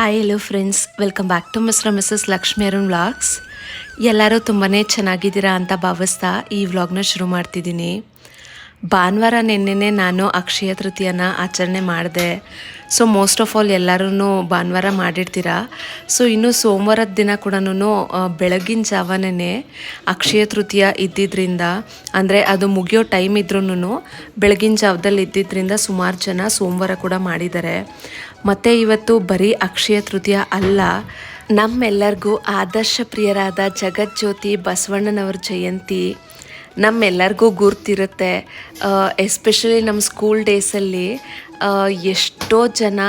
Hi hello friends, welcome back to mister missus Lakshmi Arun vlogs. ಎಲ್ಲರೂ ತುಂಬಾ ಚೆನ್ನಾಗಿದ್ದೀರಾ ಅಂತ ಭಾವಿಸ್ತಾ ಈ ವ್ಲಾಗ್ನ ಶುರು ಮಾಡ್ತಿದ್ದೀನಿ. ಭಾನುವಾರ ನಿನ್ನೆ ನಾನು ಅಕ್ಷಯ ತೃತೀಯನ ಆಚರಣೆ ಮಾಡಿದೆ. ಸೊ ಮೋಸ್ಟ್ ಆಫ್ ಆಲ್ ಎಲ್ಲರೂ ಭಾನುವಾರ ಮಾಡಿರ್ತೀರ. ಸೊ ಇನ್ನು ಸೋಮವಾರದ ದಿನ ಕೂಡ ಬೆಳಗಿನ ಜಾವನೇ ಅಕ್ಷಯ ತೃತೀಯ ಇದ್ದಿದ್ದರಿಂದ, ಅಂದರೆ ಅದು ಮುಗಿಯೋ ಟೈಮ್ ಇದ್ರೂ ಬೆಳಗಿನ ಜಾವದಲ್ಲಿ ಇದ್ದಿದ್ದರಿಂದ ಸುಮಾರು ಜನ ಸೋಮವಾರ ಕೂಡ ಮಾಡಿದ್ದಾರೆ. ಮತ್ತು ಇವತ್ತು ಬರೀ ಅಕ್ಷಯ ತೃತೀಯ ಅಲ್ಲ, ನಮ್ಮೆಲ್ಲರಿಗೂ ಆದರ್ಶ ಪ್ರಿಯರಾದ ಜಗಜ್ಯೋತಿ ಬಸವಣ್ಣನವ್ರ ಜಯಂತಿ ನಮ್ಮೆಲ್ಲರಿಗೂ ಗುರ್ತಿರುತ್ತೆ. ಎಸ್ಪೆಷಲಿ ನಮ್ಮ ಸ್ಕೂಲ್ ಡೇಸಲ್ಲಿ ಎಷ್ಟೋ ಜನ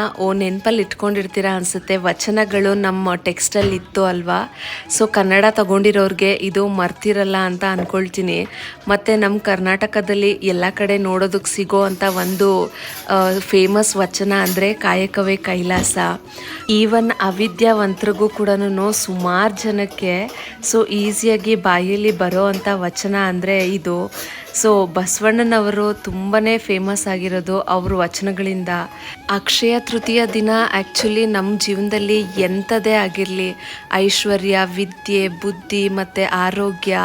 ನೆನಪಲ್ಲಿ ಇಟ್ಕೊಂಡಿರ್ತೀರ ಅನಿಸುತ್ತೆ. ವಚನಗಳು ನಮ್ಮ ಟೆಕ್ಸ್ಟಲ್ಲಿ ಇತ್ತು ಅಲ್ವಾ. ಸೊ ಕನ್ನಡ ತಗೊಂಡಿರೋರಿಗೆ ಇದು ಮರ್ತಿರಲ್ಲ ಅಂತ ಅಂದ್ಕೊಳ್ತೀನಿ. ಮತ್ತು ನಮ್ಮ ಕರ್ನಾಟಕದಲ್ಲಿ ಎಲ್ಲ ಕಡೆ ನೋಡೋದಕ್ಕೆ ಸಿಗೋ ಅಂಥ ಒಂದು ಫೇಮಸ್ ವಚನ ಅಂದರೆ ಕಾಯಕವೇ ಕೈಲಾಸ. ಈವನ್ ಅವಿದ್ಯಾವಂತರಿಗೂ ಕೂಡ ಸುಮಾರು ಜನಕ್ಕೆ ಸೊ ಈಸಿಯಾಗಿ ಬಾಯಲ್ಲಿ ಬರೋ ಅಂಥ ವಚನ ಅಂದರೆ ಇದು. ಸೊ ಬಸವಣ್ಣನವರು ತುಂಬಾ ಫೇಮಸ್ ಆಗಿರೋದು ಅವ್ರ ವಚನಗಳಿಂದ. ಅಕ್ಷಯ ತೃತೀಯ ದಿನ ಆ್ಯಕ್ಚುಲಿ ನಮ್ಮ ಜೀವನದಲ್ಲಿ ಎಂಥದೇ ಆಗಿರಲಿ, ಐಶ್ವರ್ಯ, ವಿದ್ಯೆ, ಬುದ್ಧಿ ಮತ್ತು ಆರೋಗ್ಯ,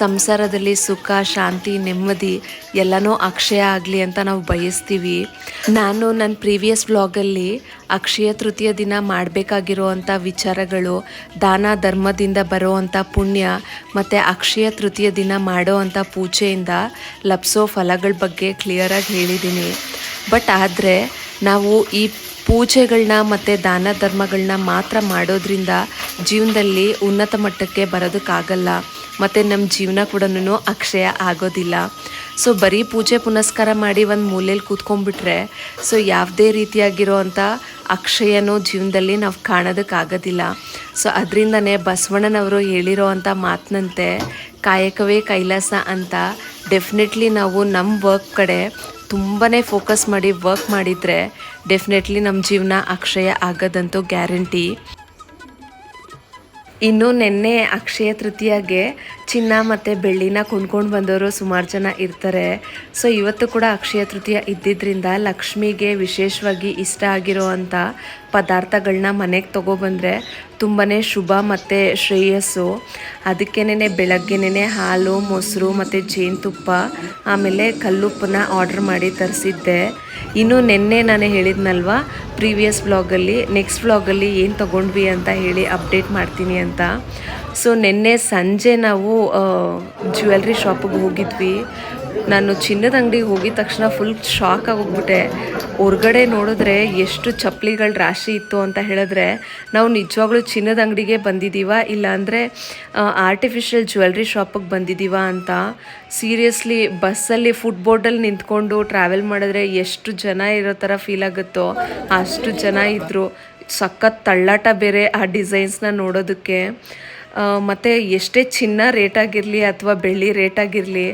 ಸಂಸಾರದಲ್ಲಿ ಸುಖ, ಶಾಂತಿ, ನೆಮ್ಮದಿ ಎಲ್ಲನೂ ಅಕ್ಷಯ ಆಗಲಿ ಅಂತ ನಾವು ಬಯಸ್ತೀವಿ. ನಾನು ನನ್ನ ಪ್ರೀವಿಯಸ್ ವ್ಲಾಗಲ್ಲಿ ಅಕ್ಷಯ ತೃತೀಯ ದಿನ ಮಾಡಬೇಕಾಗಿರುವಂಥ ವಿಚಾರಗಳು, ದಾನ ಧರ್ಮದಿಂದ ಬರೋವಂಥ ಪುಣ್ಯ ಮತ್ತು ಅಕ್ಷಯ ತೃತೀಯ ದಿನ ಮಾಡೋ ಅಂಥ ಪೂಜೆಯಿಂದ ಲಭಿಸೋ ಫಲಗಳ ಬಗ್ಗೆ ಕ್ಲಿಯರಾಗಿ ಹೇಳಿದ್ದೀನಿ. ಬಟ್ ಆದರೆ ನಾವು ಈ ಪೂಜೆಗಳನ್ನ ಮತ್ತು ದಾನ ಧರ್ಮಗಳನ್ನ ಮಾತ್ರ ಮಾಡೋದ್ರಿಂದ ಜೀವನದಲ್ಲಿ ಉನ್ನತ ಮಟ್ಟಕ್ಕೆ ಬರೋದಕ್ಕಾಗಲ್ಲ, ಮತ್ತು ನಮ್ಮ ಜೀವನ ಕೂಡ ಅಕ್ಷಯ ಆಗೋದಿಲ್ಲ. ಸೊ ಬರೀ ಪೂಜೆ ಪುನಸ್ಕಾರ ಮಾಡಿ ಒಂದು ಮೂಲೆಯಲ್ಲಿ ಕೂತ್ಕೊಂಡ್ಬಿಟ್ರೆ ಸೊ ಯಾವುದೇ ರೀತಿಯಾಗಿರೋ ಅಂಥ ಅಕ್ಷಯನೂ ಜೀವನದಲ್ಲಿ ನಾವು ಕಾಣೋದಕ್ಕಾಗೋದಿಲ್ಲ. ಸೊ ಅದರಿಂದನೇ ಬಸವಣ್ಣನವರು ಹೇಳಿರೋ ಅಂಥ ಮಾತಿನಂತೆ ಕಾಯಕವೇ ಕೈಲಾಸ ಅಂತ ಡೆಫಿನೆಟ್ಲಿ ನಾವು ನಮ್ಮ ವರ್ಕ್ ಕಡೆ ತುಂಬಾ ಫೋಕಸ್ ಮಾಡಿ ವರ್ಕ್ ಮಾಡಿದರೆ ಡೆಫಿನೆಟ್ಲಿ ನಮ್ಮ ಜೀವನ ಅಕ್ಷಯ ಆಗೋದಂತೂ ಗ್ಯಾರಂಟಿ. ಇನ್ನು ನಿನ್ನೆ ಅಕ್ಷಯ ತೃತೀಯಗೆ ಚಿನ್ನ ಮತ್ತು ಬೆಳ್ಳಿನ ಕೊಂಡ್ಕೊಂಡು ಬಂದವರು ಸುಮಾರು ಜನ ಇರ್ತಾರೆ. ಸೊ ಇವತ್ತು ಕೂಡ ಅಕ್ಷಯ ತೃತೀಯ ಇದ್ದಿದ್ದರಿಂದ ಲಕ್ಷ್ಮಿಗೆ ವಿಶೇಷವಾಗಿ ಇಷ್ಟ ಆಗಿರೋ ಅಂಥ ಪದಾರ್ಥಗಳನ್ನ ಮನೆಗೆ ತೊಗೊಬಂದರೆ ತುಂಬಾ ಶುಭ ಮತ್ತು ಶ್ರೇಯಸ್ಸು. ಅದಕ್ಕೇನೆ ಬೆಳಗ್ಗೆನೇ ಹಾಲು, ಮೊಸರು ಮತ್ತು ಜೇನುತುಪ್ಪ, ಆಮೇಲೆ ಕಲ್ಲುಪ್ಪನ್ನ ಆರ್ಡ್ರ್ ಮಾಡಿ ತರಿಸಿದ್ದೆ. ಇನ್ನು ನಿನ್ನೆ ನಾನು ಹೇಳಿದ್ನಲ್ವ ಪ್ರೀವಿಯಸ್ ವ್ಲಾಗಲ್ಲಿ, ನೆಕ್ಸ್ಟ್ ವ್ಲಾಗಲ್ಲಿ ಏನು ತೊಗೊಂಡ್ವಿ ಅಂತ ಹೇಳಿ ಅಪ್ಡೇಟ್ ಮಾಡ್ತೀನಿ ಅಂತ. ಸೊ ನಿನ್ನೆ ಸಂಜೆ ನಾವು ಜ್ಯುವೆಲ್ರಿ ಶಾಪಿಗೆ ಹೋಗಿದ್ವಿ. ನಾನು ಚಿನ್ನದ ಅಂಗಡಿಗೆ ಹೋಗಿದ ತಕ್ಷಣ ಫುಲ್ ಶಾಕ್ ಆಗೋಗ್ಬಿಟ್ಟೆ. ಹೊರ್ಗಡೆ ನೋಡಿದ್ರೆ ಎಷ್ಟು ಚಪ್ಪಲಿಗಳ ರಾಶಿ ಇತ್ತು ಅಂತ ಹೇಳಿದ್ರೆ ನಾವು ನಿಜವಾಗ್ಲೂ ಚಿನ್ನದ ಅಂಗಡಿಗೆ ಬಂದಿದ್ದೀವ ಇಲ್ಲ ಅಂದರೆ ಆರ್ಟಿಫಿಷಿಯಲ್ ಜ್ಯುವೆಲ್ರಿ ಶಾಪಿಗೆ ಬಂದಿದ್ದೀವ ಅಂತ. ಸೀರಿಯಸ್ಲಿ ಬಸ್ಸಲ್ಲಿ ಫುಟ್ಬೋರ್ಡಲ್ಲಿ ನಿಂತ್ಕೊಂಡು ಟ್ರಾವೆಲ್ ಮಾಡಿದ್ರೆ ಎಷ್ಟು ಜನ ಇರೋ ಥರ ಫೀಲ್ ಆಗುತ್ತೋ ಅಷ್ಟು ಜನ ಇದ್ದರು. ಸಖತ್ ತಳ್ಳಾಟ ಬೇರೆ ಆ ಡಿಸೈನ್ಸ್ನ ನೋಡೋದಕ್ಕೆ. ಮತ್ತು ಎಷ್ಟೇ ಚಿನ್ನ ರೇಟಾಗಿರಲಿ ಅಥವಾ ಬೆಳ್ಳಿ ರೇಟಾಗಿರಲಿ,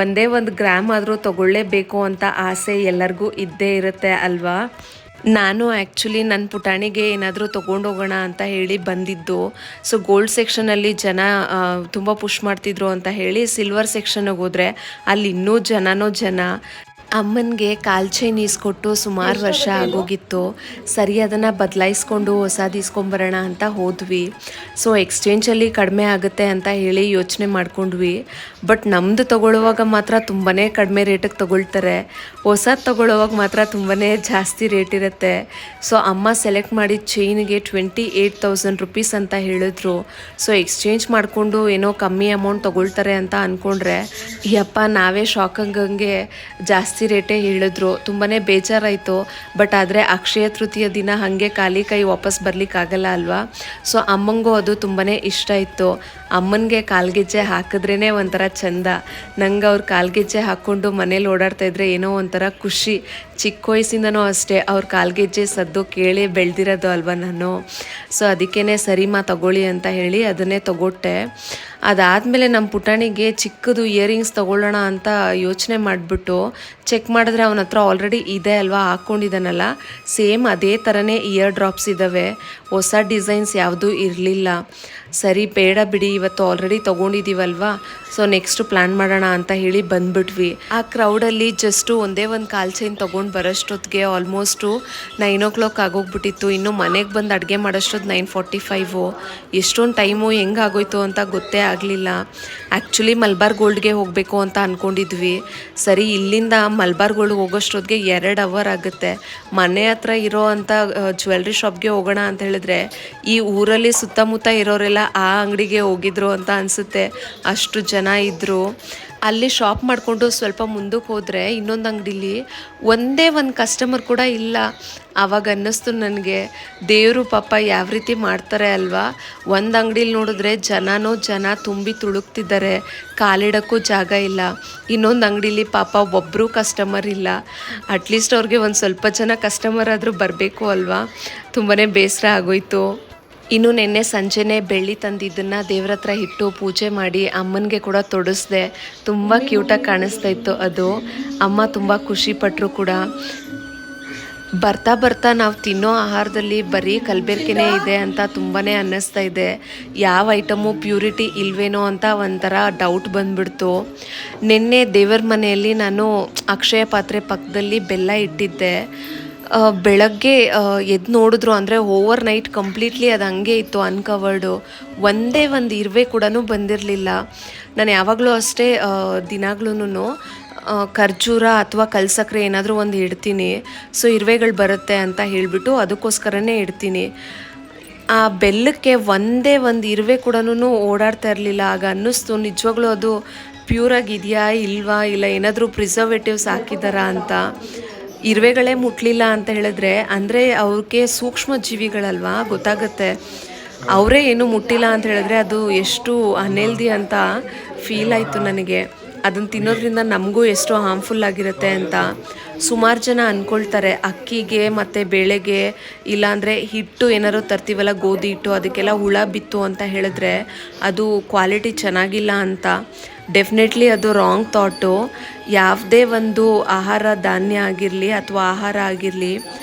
ಒಂದೇ ಒಂದು ಗ್ರಾಮ್ ಆದರೂ ತೊಗೊಳ್ಳೇಬೇಕು ಅಂತ ಆಸೆ ಎಲ್ಲರಿಗೂ ಇದ್ದೇ ಇರುತ್ತೆ ಅಲ್ವಾ. ನಾನು ಆ್ಯಕ್ಚುಲಿ ನನ್ನ ಪುಟಾಣಿಗೆ ಏನಾದರೂ ತೊಗೊಂಡೋಗೋಣ ಅಂತ ಹೇಳಿ ಬಂದಿದ್ದು. ಸೊ ಗೋಲ್ಡ್ ಸೆಕ್ಷನಲ್ಲಿ ಜನ ತುಂಬ ಪುಷ್ ಮಾಡ್ತಿದ್ರು ಅಂತ ಹೇಳಿ ಸಿಲ್ವರ್ ಸೆಕ್ಷನ್ಗೆ ಹೋದರೆ ಅಲ್ಲಿ ಇನ್ನೂ ಜನ. ಅಮ್ಮನಿಗೆ ಕಾಲ್ ಚೈನ್ ಈಸ್ಕೊಟ್ಟು ಸುಮಾರು ವರ್ಷ ಆಗೋಗಿತ್ತು. ಸರಿ ಅದನ್ನು ಬದಲಾಯಿಸ್ಕೊಂಡು ಹೊಸದು ಇಸ್ಕೊಂಬರೋಣ ಅಂತ ಹೋದ್ವಿ. ಸೊ ಎಕ್ಸ್ಚೇಂಜಲ್ಲಿ ಕಡಿಮೆ ಆಗುತ್ತೆ ಅಂತ ಹೇಳಿ ಯೋಚನೆ ಮಾಡ್ಕೊಂಡ್ವಿ. ಬಟ್ ನಮ್ಮದು ತೊಗೊಳ್ಳುವಾಗ ಮಾತ್ರ ತುಂಬಾ ಕಡಿಮೆ ರೇಟಿಗೆ ತೊಗೊಳ್ತಾರೆ, ಹೊಸದು ತೊಗೊಳ್ಳುವಾಗ ಮಾತ್ರ ತುಂಬಾ ಜಾಸ್ತಿ ರೇಟ್ ಇರುತ್ತೆ. ಸೊ ಅಮ್ಮ ಸೆಲೆಕ್ಟ್ ಮಾಡಿದ ಚೈನಿಗೆ 28,000 ರುಪೀಸ್ ಅಂತ ಹೇಳಿದ್ರು. ಸೊ ಎಕ್ಸ್ಚೇಂಜ್ ಮಾಡಿಕೊಂಡು ಏನೋ ಕಮ್ಮಿ ಅಮೌಂಟ್ ತೊಗೊಳ್ತಾರೆ ಅಂತ ಅಂದ್ಕೊಂಡ್ರೆ ಯಪ್ಪ ನಾವೇ ಶಾಕಂಗಂಗೆ ಜಾಸ್ತಿ ರೇಟೇ ಹೇಳಿದ್ರು. ತುಂಬಾ ಬೇಜಾರಾಯಿತು. ಬಟ್ ಆದರೆ ಅಕ್ಷಯ ತೃತೀಯ ದಿನ ಹಾಗೆ ಖಾಲಿ ಕೈ ವಾಪಸ್ ಬರಲಿಕ್ಕಾಗಲ್ಲ ಅಲ್ವಾ. ಸೊ ಅಮ್ಮಂಗೂ ಅದು ತುಂಬಾ ಇಷ್ಟ ಇತ್ತು. ಅಮ್ಮನಿಗೆ ಕಾಲ್ಗೆಜ್ಜೆ ಹಾಕಿದ್ರೇ ಒಂಥರ ಚಂದ. ನಂಗೆ ಅವ್ರು ಕಾಲ್ಗೆಜ್ಜೆ ಹಾಕ್ಕೊಂಡು ಮನೇಲಿ ಓಡಾಡ್ತಾ ಇದ್ರೆ ಏನೋ ಒಂಥರ ಖುಷಿ. ಚಿಕ್ಕ ವಯಸ್ಸಿಂದನೂ ಅಷ್ಟೇ ಅವ್ರ ಕಾಲ್ಗೆಜ್ಜೆ ಸದ್ದು ಕೇಳಿ ಬೆಳೆದಿರೋದು ಅಲ್ವಾ ನಾನು. ಸೊ ಅದಕ್ಕೇ ಸರಿಮಾ ತಗೊಳ್ಳಿ ಅಂತ ಹೇಳಿ ಅದನ್ನೇ ತಗೊಟ್ಟೆ. ಅದಾದಮೇಲೆ ನಮ್ಮ ಪುಟಾಣಿಗೆ ಚಿಕ್ಕದು ಇಯರಿಂಗ್ಸ್ ತೊಗೊಳ್ಳೋಣ ಅಂತ ಯೋಚನೆ ಮಾಡಿಬಿಟ್ಟು ಚೆಕ್ ಮಾಡಿದ್ರೆ ಅವನ ಹತ್ರ ಆಲ್ರೆಡಿ ಇದೆ ಅಲ್ವಾ, ಹಾಕ್ಕೊಂಡಿದ್ದಾನಲ್ಲ, ಸೇಮ್ ಅದೇ ಥರನೇ ಇಯರ್ ಡ್ರಾಪ್ಸ್ ಇದ್ದಾವೆ. ಹೊಸ ಡಿಸೈನ್ಸ್ ಯಾವುದೂ ಇರಲಿಲ್ಲ. ಸರಿ ಬೇಡ ಬಿಡಿ, ಇವತ್ತು ಆಲ್ರೆಡಿ ತೊಗೊಂಡಿದ್ದೀವಲ್ವಾ, ಸೊ ನೆಕ್ಸ್ಟ್ ಪ್ಲ್ಯಾನ್ ಮಾಡೋಣ ಅಂತ ಹೇಳಿ ಬಂದ್ಬಿಟ್ವಿ. ಆ ಕ್ರೌಡಲ್ಲಿ ಜಸ್ಟು ಒಂದೇ ಒಂದು ಕಾಲ್ ಚೈನ್ ತೊಗೊಂಡು ಬರೋಷ್ಟೊತ್ತಿಗೆ ಆಲ್ಮೋಸ್ಟು 9 o'clock ಆಗೋಗ್ಬಿಟ್ಟಿತ್ತು. ಇನ್ನು ಮನೆಗೆ ಬಂದು ಅಡುಗೆ ಮಾಡೋಷ್ಟೊತ್ತು 9:45. ಎಷ್ಟೊಂದು ಟೈಮು ಹೆಂಗೆ ಆಗೋಯ್ತು ಅಂತ ಗೊತ್ತೇ ಆಗಲಿಲ್ಲ. ಆ್ಯಕ್ಚುಲಿ ಮಲ್ಬಾರ್ ಗೋಲ್ಡ್ಗೆ ಹೋಗಬೇಕು ಅಂತ ಅಂದ್ಕೊಂಡಿದ್ವಿ. ಸರಿ ಇಲ್ಲಿಂದ ಮಲ್ಬಾರ್ ಗೋಲ್ಡ್ಗೆ ಹೋಗೋಷ್ಟೊತ್ತಿಗೆ 2 hour ಆಗುತ್ತೆ. ಮನೆ ಹತ್ರ ಇರೋ ಅಂಥ ಜ್ಯುವೆಲ್ರಿ ಶಾಪ್ಗೆ ಹೋಗೋಣ ಅಂತ ಹೇಳಿದ್ರೆ ಈ ಊರಲ್ಲಿ ಸುತ್ತಮುತ್ತ ಇರೋರೆಲ್ಲ ಆ ಅಂಗಡಿಗೆ ಹೋಗಿದ್ರು ಅಂತ ಅನಿಸುತ್ತೆ, ಅಷ್ಟು ಜನ ಇದ್ದರು. ಅಲ್ಲಿ ಶಾಪ್ ಮಾಡಿಕೊಂಡು ಸ್ವಲ್ಪ ಮುಂದಕ್ಕೆ ಹೋದರೆ ಇನ್ನೊಂದು ಅಂಗಡಿಲಿ ಒಂದೇ ಒಂದು ಕಸ್ಟಮರ್ ಕೂಡ ಇಲ್ಲ. ಆವಾಗ ಅನ್ನಿಸ್ತು ನನಗೆ, ದೇವರು ಪಾಪ ಯಾವ ರೀತಿ ಮಾಡ್ತಾರೆ ಅಲ್ವಾ. ಒಂದು ಅಂಗಡಿಲಿ ನೋಡಿದ್ರೆ ಜನ ತುಂಬಿ ತುಳುಕ್ತಿದ್ದಾರೆ, ಕಾಲಿಡೋಕ್ಕೂ ಜಾಗ ಇಲ್ಲ. ಇನ್ನೊಂದು ಅಂಗಡಿಲಿ ಪಾಪ ಒಬ್ಬರು ಕಸ್ಟಮರ್ ಇಲ್ಲ. ಅಟ್ಲೀಸ್ಟ್ ಅವ್ರಿಗೆ ಒಂದು ಸ್ವಲ್ಪ ಜನ ಕಸ್ಟಮರ್ ಆದರೂ ಬರಬೇಕು ಅಲ್ವಾ. ತುಂಬಾ ಬೇಸರ ಆಗೋಯ್ತು. ಇನ್ನು ನಿನ್ನೆ ಸಂಜೆನೇ ಬೆಳ್ಳಿ ತಂದಿದ್ದನ್ನು ದೇವ್ರ ಹತ್ರ ಇಟ್ಟು ಪೂಜೆ ಮಾಡಿ ಅಮ್ಮನಿಗೆ ಕೂಡ ತೊಡಿಸ್ದೆ. ತುಂಬ ಕ್ಯೂಟಾಗಿ ಕಾಣಿಸ್ತಾ ಇತ್ತು ಅದು. ಅಮ್ಮ ತುಂಬ ಖುಷಿಪಟ್ಟರು ಕೂಡ. ಬರ್ತಾ ನಾವು ತಿನ್ನೋ ಆಹಾರದಲ್ಲಿ ಬರೀ ಕಲಬೆರಕೆನೇ ಇದೆ ಅಂತ ತುಂಬಾ ಅನ್ನಿಸ್ತಾ ಇದೆ. ಯಾವ ಐಟಮು ಪ್ಯೂರಿಟಿ ಇಲ್ವೇನೋ ಅಂತ ಒಂಥರ ಡೌಟ್ ಬಂದ್ಬಿಡ್ತು. ನಿನ್ನೆ ದೇವರ ಮನೆಯಲ್ಲಿ ನಾನು ಅಕ್ಷಯ ಪಾತ್ರೆ ಪಕ್ಕದಲ್ಲಿ ಬೆಲ್ಲ ಇಟ್ಟಿದ್ದೆ. ಬೆಳಗ್ಗೆ ಎದ್ದು ನೋಡಿದ್ರು, ಅಂದರೆ ಓವರ್ ನೈಟ್ ಕಂಪ್ಲೀಟ್ಲಿ ಅದು ಹಂಗೆ ಇತ್ತು ಅನ್ಕವರ್ಡು. ಒಂದೇ ಒಂದು ಇರುವೆ ಕೂಡ ಬಂದಿರಲಿಲ್ಲ. ನಾನು ಯಾವಾಗಲೂ ಅಷ್ಟೇ ದಿನಾಗ್ಲೂ ಖರ್ಜೂರ ಅಥವಾ ಕಲ್ಸಕ್ಕರೆ ಏನಾದರೂ ಒಂದು ಇಡ್ತೀನಿ. ಸೊ ಇರುವೆಗಳು ಬರುತ್ತೆ ಅಂತ ಹೇಳಿಬಿಟ್ಟು ಅದಕ್ಕೋಸ್ಕರನೇ ಇಡ್ತೀನಿ. ಆ ಬೆಲ್ಲಕ್ಕೆ ಒಂದೇ ಒಂದು ಇರುವೆ ಕೂಡ ಓಡಾಡ್ತಾ ಇರಲಿಲ್ಲ. ಆಗ ಅನ್ನಿಸ್ತು ನಿಜವಾಗ್ಲೂ ಅದು ಪ್ಯೂರಾಗಿದೆಯಾ ಇಲ್ವಾ, ಇಲ್ಲ ಏನಾದರೂ ಪ್ರಿಸರ್ವೇಟಿವ್ಸ್ ಹಾಕಿದ್ದಾರಾ ಅಂತ. ಇರುವೆಗಳೇ ಮುಟ್ಲಿಲ್ಲ ಅಂತ ಹೇಳಿದ್ರೆ ಅಂದರೆ ಅವ್ರಿಗೆ ಸೂಕ್ಷ್ಮ ಜೀವಿಗಳಲ್ವಾ, ಗೊತ್ತಾಗುತ್ತೆ. ಅವರೇ ಏನು ಮುಟ್ಟಿಲ್ಲ ಅಂತ ಹೇಳಿದ್ರೆ ಅದು ಎಷ್ಟು ಅನ್ಹೆಲ್ದಿ ಅಂತ ಫೀಲ್ ಆಯಿತು ನನಗೆ. ಅದನ್ನು ತಿನ್ನೋದ್ರಿಂದ ನಮಗೂ ಎಷ್ಟು ಹಾರ್ಮ್ಫುಲ್ ಆಗಿರುತ್ತೆ ಅಂತ. ಸುಮಾರು ಜನ ಅಂದ್ಕೊಳ್ತಾರೆ ಅಕ್ಕಿಗೆ ಮತ್ತು ಬೇಳೆಗೆ ಇಲ್ಲಾಂದರೆ ಹಿಟ್ಟು ಏನಾದ್ರು ತರ್ತೀವಲ್ಲ ಗೋಧಿ ಹಿಟ್ಟು, ಅದಕ್ಕೆಲ್ಲ ಹುಳ ಬಿತ್ತು ಅಂತ ಹೇಳಿದ್ರೆ ಅದು ಕ್ವಾಲಿಟಿ ಚೆನ್ನಾಗಿಲ್ಲ ಅಂತ. ಡೆಫಿನೆಟ್ಲಿ ಅದು ರಾಂಗ್ ಥಾಟು. ಯಾವುದೇ ಒಂದು ಆಹಾರ ಧಾನ್ಯ ಆಗಿರಲಿ ಅಥವಾ ಆಹಾರ ಆಗಿರಲಿ,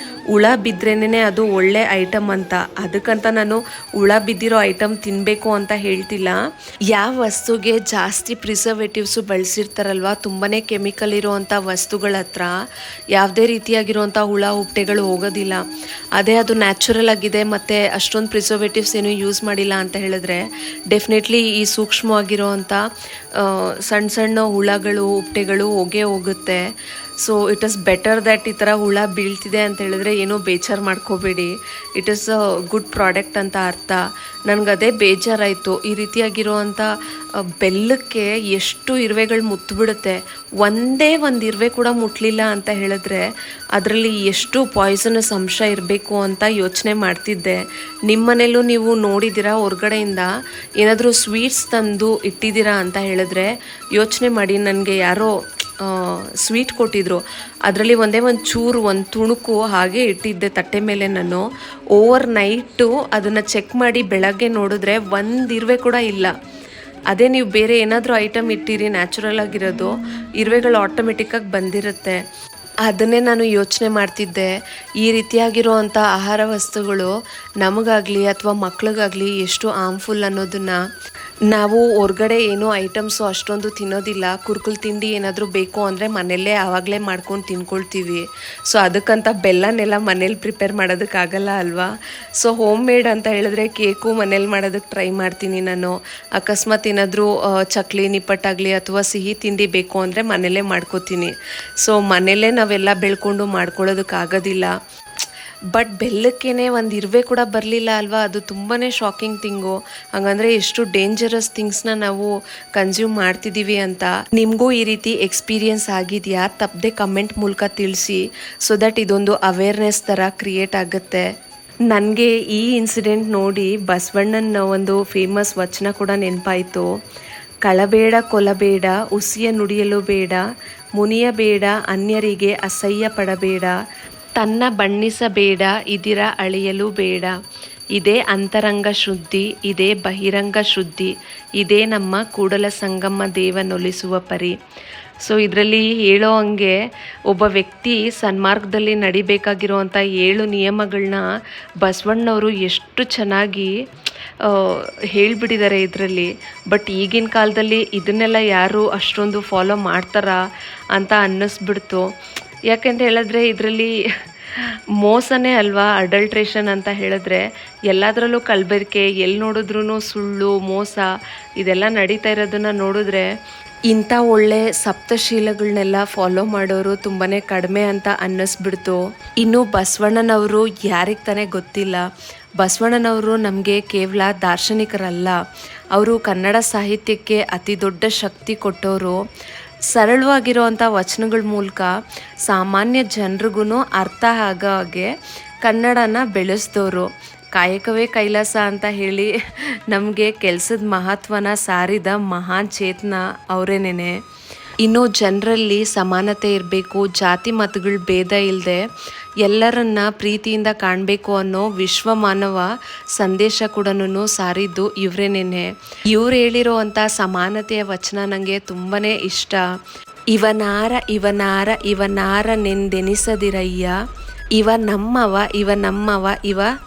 ಹುಳ ಬಿದ್ರೇನೆ ಅದು ಒಳ್ಳೆ ಐಟಮ್ ಅಂತ. ಅದಕ್ಕಂತ ನಾನು ಹುಳ ಬಿದ್ದಿರೋ ಐಟಮ್ ತಿನ್ನಬೇಕು ಅಂತ ಹೇಳ್ತಿಲ್ಲ. ಯಾವ ವಸ್ತುಗೆ ಜಾಸ್ತಿ ಪ್ರಿಸರ್ವೇಟಿವ್ಸು ಬಳಸಿರ್ತಾರಲ್ವ, ತುಂಬಾ ಕೆಮಿಕಲ್ ಇರೋವಂಥ ವಸ್ತುಗಳ ಹತ್ರ ಯಾವುದೇ ರೀತಿಯಾಗಿರುವಂಥ ಹುಳ ಹುಪ್ಪಟೆಗಳು ಹೋಗೋದಿಲ್ಲ. ಅದೇ ಅದು ನ್ಯಾಚುರಲ್ ಆಗಿದೆ ಮತ್ತು ಅಷ್ಟೊಂದು ಪ್ರಿಸರ್ವೇಟಿವ್ಸ್ ಏನು ಯೂಸ್ ಮಾಡಿಲ್ಲ ಅಂತ ಹೇಳಿದ್ರೆ ಡೆಫಿನೆಟ್ಲಿ ಈ ಸೂಕ್ಷ್ಮವಾಗಿರೋವಂಥ ಸಣ್ಣ ಹುಳಗಳು ಹುಪ್ಪಟೆಗಳು ಹೋಗುತ್ತೆ. So it is better that ಈ ಥರ ಹುಳ ಬೀಳ್ತಿದೆ ಅಂತ ಹೇಳಿದ್ರೆ ಏನೋ ಬೇಜಾರು ಮಾಡ್ಕೋಬೇಡಿ. It is a good product ಅಂತ ಅರ್ಥ. ನನಗದೇ ಬೇಜಾರಾಯಿತು. ಈ ರೀತಿಯಾಗಿರೋವಂಥ ಬೆಲ್ಲಕ್ಕೆ ಎಷ್ಟು ಇರುವೆಗಳು ಮುತ್ತಿಬಿಡುತ್ತೆ. ಒಂದೇ ಒಂದು ಇರುವೆ ಕೂಡ ಮುಟ್ಟಲಿಲ್ಲ ಅಂತ ಹೇಳಿದ್ರೆ ಅದರಲ್ಲಿ ಎಷ್ಟು ಪಾಯ್ಸನಸ್ ಅಂಶ ಇರಬೇಕು ಅಂತ ಯೋಚನೆ ಮಾಡ್ತಿದ್ದೆ. ನಿಮ್ಮ ಮನೇಲೂ ನೀವು ನೋಡಿದ್ದೀರಾ, ಹೊರ್ಗಡೆಯಿಂದ ಏನಾದರೂ ಸ್ವೀಟ್ಸ್ ತಂದು ಇಟ್ಟಿದ್ದೀರಾ ಅಂತ ಹೇಳಿದ್ರೆ ಯೋಚನೆ ಮಾಡಿ. ನನಗೆ ಯಾರೋ ಸ್ವೀಟ್ ಕೊಟ್ಟಿದ್ರು, ಅದರಲ್ಲಿ ಒಂದೇ ಒಂದು ಚೂರು ಒಂದು ತುಣುಕು ಹಾಗೆ ಇಟ್ಟಿದ್ದೆ ತಟ್ಟೆ ಮೇಲೆ. ನಾನು ಓವರ್ ನೈಟು ಅದನ್ನು ಚೆಕ್ ಮಾಡಿ ಬೆಳಗ್ಗೆ ನೋಡಿದ್ರೆ ಒಂದು ಇರುವೆ ಕೂಡ ಇಲ್ಲ. ಅದೇ ನೀವು ಬೇರೆ ಏನಾದರೂ ಐಟಮ್ ಇಟ್ಟಿರಿ ನ್ಯಾಚುರಲ್ ಆಗಿರೋದು, ಇರುವೆಗಳು ಆಟೋಮೆಟಿಕ್ಕಾಗಿ ಬಂದಿರುತ್ತೆ. ಅದನ್ನೇ ನಾನು ಯೋಚನೆ ಮಾಡ್ತಿದ್ದೆ, ಈ ರೀತಿಯಾಗಿರೋವಂಥ ಆಹಾರ ವಸ್ತುಗಳು ನಮಗಾಗಲಿ ಅಥವಾ ಮಕ್ಳಿಗಾಗಲಿ ಎಷ್ಟು ಹಾರ್ಮ್ಫುಲ್ ಅನ್ನೋದನ್ನು. ನಾವು ಹೊರ್ಗಡೆ ಏನೋ ಐಟಮ್ಸು ಅಷ್ಟೊಂದು ತಿನ್ನೋದಿಲ್ಲ. ಕುರ್ಕುಲ್ ತಿಂಡಿ ಏನಾದರೂ ಬೇಕು ಅಂದರೆ ಮನೆಯಲ್ಲೇ ಆವಾಗಲೇ ಮಾಡ್ಕೊಂಡು ತಿನ್ಕೊಳ್ತೀವಿ. ಸೊ ಅದಕ್ಕಂತ ಬೆಲ್ಲನೆಲ್ಲ ಮನೇಲಿ ಪ್ರಿಪೇರ್ ಮಾಡೋದಕ್ಕಾಗಲ್ಲ ಅಲ್ವಾ. ಸೊ ಹೋಮ್ ಮೇಡ್ ಅಂತ ಹೇಳಿದ್ರೆ ಕೇಕು ಮನೇಲಿ ಮಾಡೋದಕ್ಕೆ ಟ್ರೈ ಮಾಡ್ತೀನಿ ನಾನು. ಅಕಸ್ಮಾತ್ ಏನಾದರೂ ಚಕ್ಲಿ ನಿಪ್ಪಟ್ಟಾಗಲಿ ಅಥವಾ ಸಿಹಿ ತಿಂಡಿ ಬೇಕು ಅಂದರೆ ಮನೆಯಲ್ಲೇ ಮಾಡ್ಕೋತೀನಿ. ಸೊ ಮನೆಯಲ್ಲೇ ನಾವೆಲ್ಲ ಬೆಳ್ಕೊಂಡು ಮಾಡ್ಕೊಳ್ಳೋದಕ್ಕಾಗೋದಿಲ್ಲ. ಬಟ್ ಬೆಲ್ಲಕ್ಕೇನೆ ಒಂದು ಇರುವೆ ಕೂಡ ಬರಲಿಲ್ಲ ಅಲ್ವಾ, ಅದು ತುಂಬಾ ಶಾಕಿಂಗ್ ಥಿಂಗು. ಹಾಗಂದರೆ ಎಷ್ಟು ಡೇಂಜರಸ್ ಥಿಂಗ್ಸ್ನ ನಾವು ಕನ್ಸ್ಯೂಮ್ ಮಾಡ್ತಿದ್ದೀವಿ ಅಂತ. ನಿಮಗೂ ಈ ರೀತಿ ಎಕ್ಸ್ಪೀರಿಯನ್ಸ್ ಆಗಿದೆಯಾ? ತಪ್ಪದೆ ಕಮೆಂಟ್ ಮೂಲಕ ತಿಳಿಸಿ, ಸೊ ದಟ್ ಇದೊಂದು ಅವೇರ್ನೆಸ್ ಥರ ಕ್ರಿಯೇಟ್ ಆಗುತ್ತೆ. ನನಗೆ ಈ ಇನ್ಸಿಡೆಂಟ್ ನೋಡಿ ಬಸವಣ್ಣನ ಒಂದು ಫೇಮಸ್ ವಚನ ಕೂಡ ನೆನಪಾಯಿತು. ಕಳಬೇಡ ಕೊಲಬೇಡ ಉಸಿಯ ನುಡಿಯಲು ಬೇಡ, ಮುನಿಯಬೇಡ ಅನ್ಯರಿಗೆ ಅಸಹ್ಯ ಪಡಬೇಡ, ತನ್ನ ಬಣ್ಣಿಸಬೇಡ ಇದಿರ ಅಳೆಯಲು ಬೇಡ. ಇದೇ ಅಂತರಂಗ ಶುದ್ಧಿ, ಇದೇ ಬಹಿರಂಗ ಶುದ್ಧಿ, ಇದೇ ನಮ್ಮ ಕೂಡಲ ಸಂಗಮ ದೇವನೊಲಿಸುವ ಪರಿ. ಸೊ ಇದರಲ್ಲಿ ಹೇಳೋ ಹಂಗೆ ಒಬ್ಬ ವ್ಯಕ್ತಿ ಸನ್ಮಾರ್ಗದಲ್ಲಿ ನಡಿಬೇಕಾಗಿರುವಂಥ 7 ನಿಯಮಗಳನ್ನ ಬಸವಣ್ಣವರು ಎಷ್ಟು ಚೆನ್ನಾಗಿ ಹೇಳಿಬಿಟ್ಟಿದ್ದಾರೆ ಇದರಲ್ಲಿ. ಬಟ್ ಈಗಿನ ಕಾಲದಲ್ಲಿ ಇದನ್ನೆಲ್ಲ ಯಾರು ಅಷ್ಟೊಂದು ಫಾಲೋ ಮಾಡ್ತಾರಾ ಅಂತ ಅನ್ನಿಸ್ಬಿಡ್ತು. ಯಾಕೆಂತ ಹೇಳಿದ್ರೆ ಇದರಲ್ಲಿ ಮೋಸನೇ ಅಲ್ವಾ, ಅಡಲ್ಟ್ರೇಷನ್ ಅಂತ ಹೇಳಿದ್ರೆ ಎಲ್ಲದರಲ್ಲೂ ಕಲಬೆರಕೆ, ಎಲ್ಲಿ ನೋಡಿದ್ರೂ ಸುಳ್ಳು ಮೋಸ ಇದೆಲ್ಲ ನಡೀತಾ ಇರೋದನ್ನು ನೋಡಿದ್ರೆ ಇಂಥ ಒಳ್ಳೆ ಸಪ್ತಶೀಲಗಳನ್ನೆಲ್ಲ ಫಾಲೋ ಮಾಡೋರು ತುಂಬಾ ಕಡಿಮೆ ಅಂತ ಅನ್ನಿಸ್ಬಿಡ್ತು. ಇನ್ನು ಬಸವಣ್ಣನವರು ಯಾರಿಗೆ ತಾನೇ ಗೊತ್ತಿಲ್ಲ, ಬಸವಣ್ಣನವರು ನಮಗೆ ಕೇವಲ ದಾರ್ಶನಿಕರಲ್ಲ, ಅವರು ಕನ್ನಡ ಸಾಹಿತ್ಯಕ್ಕೆ ಅತಿ ದೊಡ್ಡ ಶಕ್ತಿ ಕೊಟ್ಟವರು. ಸರಳವಾಗಿರುವಂಥ ವಚನಗಳ ಮೂಲಕ ಸಾಮಾನ್ಯ ಜನರಿಗೂ ಅರ್ಥ ಆಗೋ ಹಾಗೆ ಕನ್ನಡನ ಬೆಳೆಸಿದವರು. ಕಾಯಕವೇ ಕೈಲಾಸ ಅಂತ ಹೇಳಿ ನಮಗೆ ಕೆಲಸದ ಮಹತ್ವನ ಸಾರಿದ ಮಹಾನ್ ಚೇತನ ಅವರೇನೇನೆ. ಇನ್ನು ಜನರಲ್ಲಿ ಸಮಾನತೆ ಇರಬೇಕು, ಜಾತಿ ಮತಗಳ ಭೇದ ಇಲ್ಲದೆ ಎಲ್ಲರನ್ನ ಪ್ರೀತಿಯಿಂದ ಕಾಣಬೇಕು ಅನ್ನೋ ವಿಶ್ವ ಮಾನವ ಸಂದೇಶ ಕೂಡ ಸಾರಿದ್ದು ಇವರೇನೇನೆ. ಇವ್ರು ಹೇಳಿರೋ ಅಂಥ ಸಮಾನತೆಯ ವಚನ ನನಗೆ ತುಂಬಾ ಇಷ್ಟ. ಇವನಾರ ನೆಂದೆನಿಸದಿರಯ್ಯ, ಇವ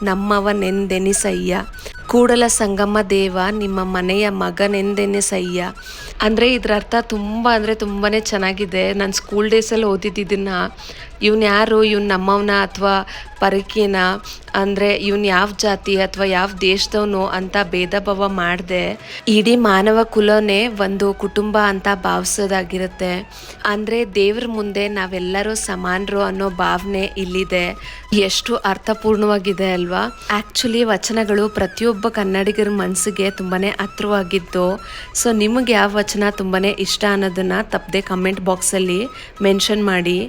ನಮ್ಮವನೆಂದೆನಿಸಯ್ಯ, ಕೂಡಲ ಸಂಗಮ ದೇವ ನಿಮ್ಮ ಮನೆಯ ಮಗನೆಂದೆನಿಸಯ್ಯ. ಅಂದರೆ ಇದರ ಅರ್ಥ ತುಂಬ ಚೆನ್ನಾಗಿದೆ. ನಾನು ಸ್ಕೂಲ್ ಡೇಸಲ್ಲಿ ಓದಿದ್ದನ್ನು, ಇವನು ಯಾರು, ಇವನು ನಮ್ಮವನ ಅಥವಾ ಪರಕೀನ, ಅಂದರೆ ಇವನು ಯಾವ ಜಾತಿ ಅಥವಾ ಯಾವ ದೇಶದವನು ಅಂತ ಭೇದ ಭಾವ ಮಾಡದೆ ಇಡೀ ಮಾನವ ಕುಲನೇ ಒಂದು ಕುಟುಂಬ ಅಂತ ಭಾವಿಸೋದಾಗಿರುತ್ತೆ. ಅಂದರೆ ದೇವ್ರ ಮುಂದೆ ನಾವೆಲ್ಲರೂ ಸಮಾನರು ಅನ್ನೋ ಭಾವನೆ ಇಲ್ಲಿದೆ. ಎಷ್ಟು ಅರ್ಥಪೂರ್ಣವಾಗಿದೆ ಅಲ್ವಾ. ಆ್ಯಕ್ಚುಲಿ ವಚನಗಳು ಪ್ರತಿಯೊಬ್ಬ ಕನ್ನಡಿಗರ ಮನಸ್ಸಿಗೆ ತುಂಬಾ ಹತ್ರವಾಗಿದ್ದು. ಸೊ ನಿಮಗೆ ಯಾವ ವಚನ ತುಂಬಾ ಇಷ್ಟ ಅನ್ನೋದನ್ನು ತಪ್ಪದೆ ಕಮೆಂಟ್ ಬಾಕ್ಸಲ್ಲಿ ಮೆನ್ಷನ್ ಮಾಡಿ.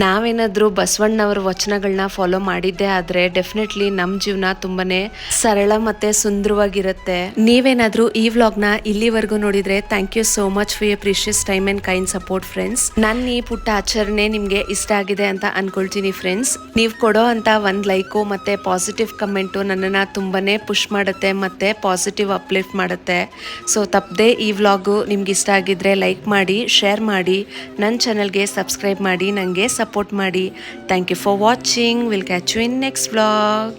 ನಾವೇನಾದರೂ ಬಸವಣ್ಣವ್ರ ವಚನಗಳನ್ನ ಫಾಲೋ ಮಾಡಿದ್ದೆ ಆದರೆ ಡೆಫಿನೆಟ್ಲಿ ನಮ್ಮ ಜೀವನ ತುಂಬಾ ಸರಳ ಮತ್ತು ಸುಂದರವಾಗಿರುತ್ತೆ. ನೀವೇನಾದರೂ ಈ ವ್ಲಾಗ್ನ ಇಲ್ಲಿವರೆಗೂ ನೋಡಿದರೆ thank you so much for your precious time and kind support friends. ನನ್ನ ಈ ಪುಟ್ಟ ಆಚರಣೆ ನಿಮಗೆ ಇಷ್ಟ ಆಗಿದೆ ಅಂತ ಅಂದ್ಕೊಳ್ತೀನಿ ಫ್ರೆಂಡ್ಸ್. ನೀವು ಕೊಡೋ ಅಂಥ ಒಂದು ಲೈಕು ಮತ್ತು ಪಾಸಿಟಿವ್ ಕಮೆಂಟು ನನ್ನನ್ನು ತುಂಬಾ ಪುಷ್ ಮಾಡುತ್ತೆ ಮತ್ತು ಪಾಸಿಟಿವ್ ಅಪ್ಲಿಫ್ಟ್ ಮಾಡುತ್ತೆ. ಸೊ ತಪ್ಪದೆ ಈ ವ್ಲಾಗು ನಿಮ್ಗೆ ಇಷ್ಟ ಆಗಿದ್ದರೆ ಲೈಕ್ ಮಾಡಿ, ಶೇರ್ ಮಾಡಿ, ನನ್ನ ಚಾನಲ್ಗೆ ಸಬ್ಸ್ಕ್ರೈಬ್ ಮಾಡಿ, ನನಗೆ ಸಪೋರ್ಟ್ ಮಾಡಿ. Thank you for watching. Will catch you in next vlog.